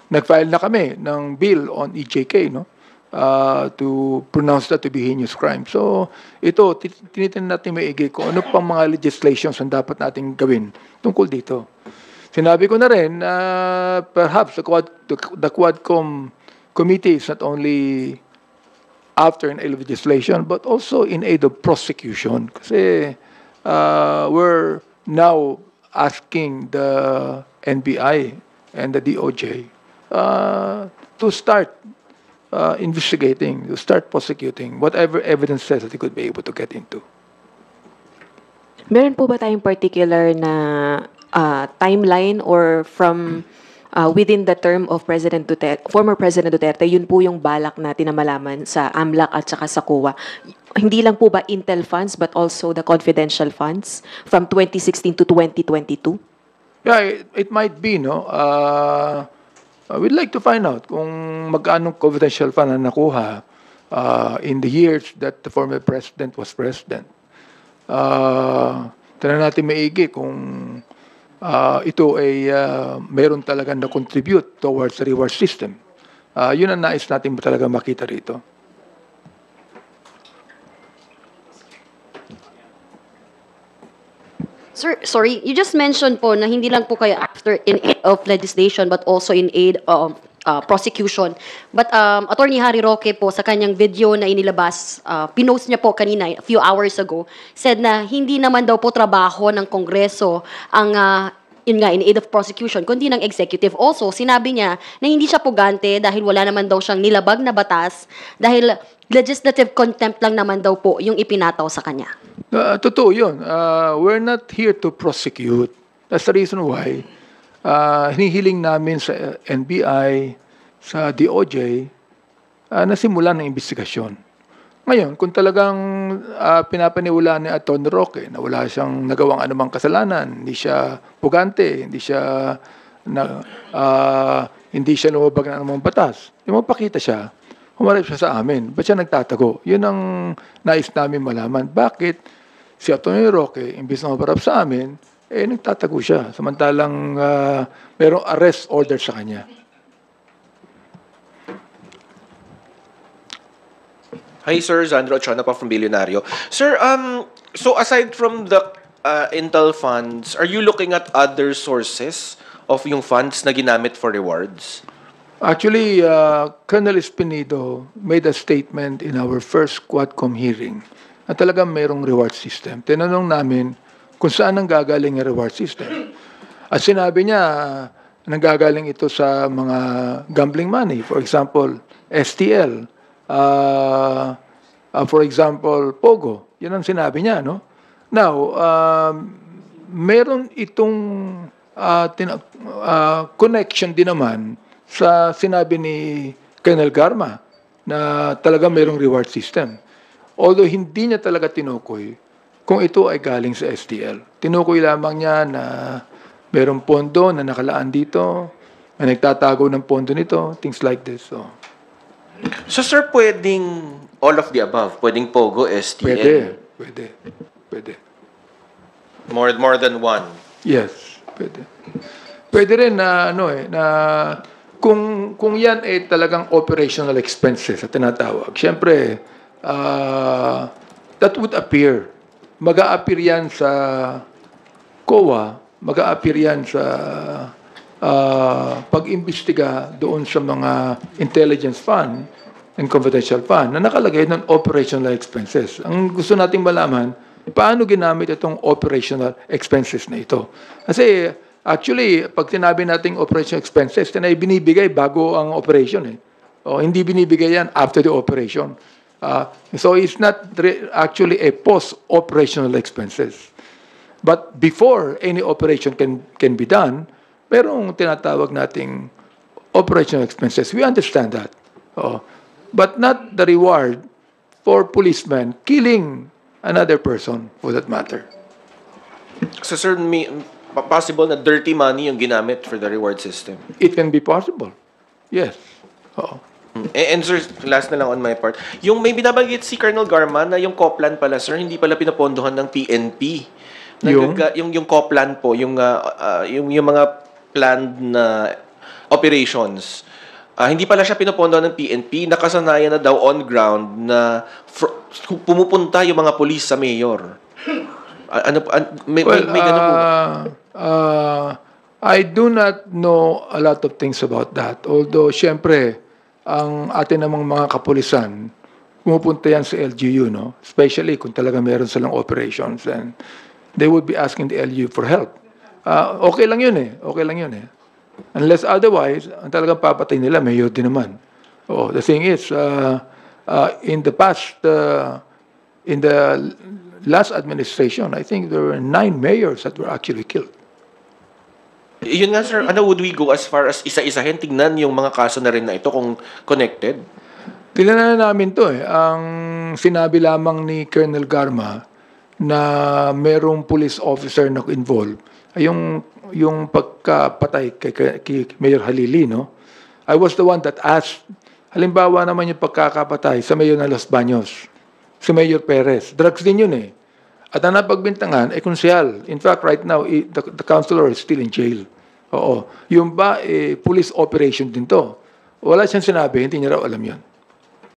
nag-file na kami ng bill on EJK, no? To pronounce that to be heinous crime. So, ito, tinitin natin maigi kung ano pang mga legislations ang dapat nating gawin tungkol dito. Sinabi ko na rin, perhaps the Quadcom committee is not only after an aid of legislation, but also in aid of prosecution. Kasi we're now asking the NBI and the DOJ to start investigating, to start prosecuting whatever evidence says that they could be able to get into. Meron po ba tayong particular na timeline or from within the term of President Duterte, former President Duterte, yun po yung balak natin na malaman sa AMLAC at saka sa COA? Hindi lang po ba Intel funds but also the confidential funds from 2016 to 2022? Yeah, it might be, no? We'd like to find out kung magkano confidential fund na nakuha in the years that the former president was president. Tignan natin maigi kung ito ay meron talaga na-contribute towards the reward system. Yun ang nais natin talaga makita rito. Sir, sorry, you just mentioned po na hindi lang po kayo after in aid of legislation but also in aid of prosecution. But Attorney Harry Roque po sa kanyang video na inilabas, pinost niya po kanina a few hours ago, said na hindi naman daw po trabaho ng Kongreso ang in aid of prosecution, kundi ng executive. Also, sinabi niya na hindi siya pugante dahil wala naman daw siyang nilabag na batas dahil legislative contempt lang naman daw po yung ipinataw sa kanya. Totoo yun. We're not here to prosecute. That's the reason why hinihiling namin sa NBI, sa DOJ, na simulan ng investigasyon. Ngayon, kung talagang pinapaniwalaan ni Atty. Roque na wala siyang nagawang anumang kasalanan, hindi siya pugante, hindi siya lumabag ng anumang batas, magpakita siya, humarap siya sa amin. Ba't siya nagtatago? Yun ang nais namin malaman. Bakit si Atty. Roque, imbis na humarap sa amin, nagtatago siya. Samantalang mayroong arrest order sa kanya. Hi, sir. Zandro Ochona pa from Billionario. Sir, so aside from the Intel funds, are you looking at other sources of yung funds na ginamit for rewards? Actually, Colonel Espinido made a statement in our first Quadcom hearing na talagang mayroong reward system. Tinanong namin kung saan ang gagaling ang reward system. At sinabi niya, nanggagaling ito sa mga gambling money. For example, STL. For example, Pogo. Yan ang sinabi niya, no? Now, meron itong connection din naman sa sinabi ni Colonel Garma na talaga mayroong reward system. Although hindi niya talaga tinukoy kung ito ay galing sa STL. Tinukoy lamang niya na mayroong pondo na nakalaan dito, na nagtatago ng pondo nito, things like this. So, sir, pwedeng all of the above? Pwedeng Pogo, STL? Pwede. More than one? Yes, pwede. Pwede rin na, na kung yan ay talagang operational expenses at tinatawag, siyempre, that would appear. Mag-a-appear yan sa COA, mag-a-appear yan sa pag-imbestiga doon sa mga intelligence fund and confidential fund na nakalagay ng operational expenses. Ang gusto nating malaman, paano ginamit itong operational expenses na ito? Kasi actually, pag sinabi nating operational expenses, binibigay bago ang operation. O, hindi binibigay yan after the operation. So it's not actually a post-operational expenses. But before any operation can be done, merong tinatawag nating operational expenses. We understand that. But not the reward for policemen killing another person for that matter. So, sir, possible na dirty money yung ginamit for the reward system? It can be possible. Yes. And sir, last na lang on my part. Yung may binabanggit si Colonel Garma na yung COPLAN pala, sir, hindi pala pinapondohan ng PNP. Yung COPLAN po, yung mga planned na operations. Hindi pala siya pinopondo ng PNP, nakasanayan na daw on ground na pumupunta yung mga pulis sa mayor. May ganun po ba? I do not know a lot of things about that. Although, syempre, ang atin namang mga kapulisan, pumupunta yan sa LGU, no? Especially kung talaga meron silang operations, and they would be asking the LGU for help. Okay lang yun eh. Okay lang yun eh. Unless otherwise, ang talagang papatay nila, mayor din naman. The thing is, in the past, in the last administration, I think there were 9 mayors that were actually killed. Yun nga, sir, would we go as far as isa-isahin? Tignan yung mga kaso na rin na ito kung connected? Tignan na namin to eh. Ang sinabi lamang ni Colonel Garma na merong police officer na involved ay yung pagkapatay kay Mayor Halili, no? I was the one that asked, halimbawa naman yung pagkakapatay sa Mayor ng Los Baños, si Mayor Perez. Drugs din yun eh. At ang napagbintangan ay konsyal. In fact, right now, the councilor is still in jail. Oo. Yung ba, police operation din to. Wala siyang sinabi, hindi niya raw alam yun.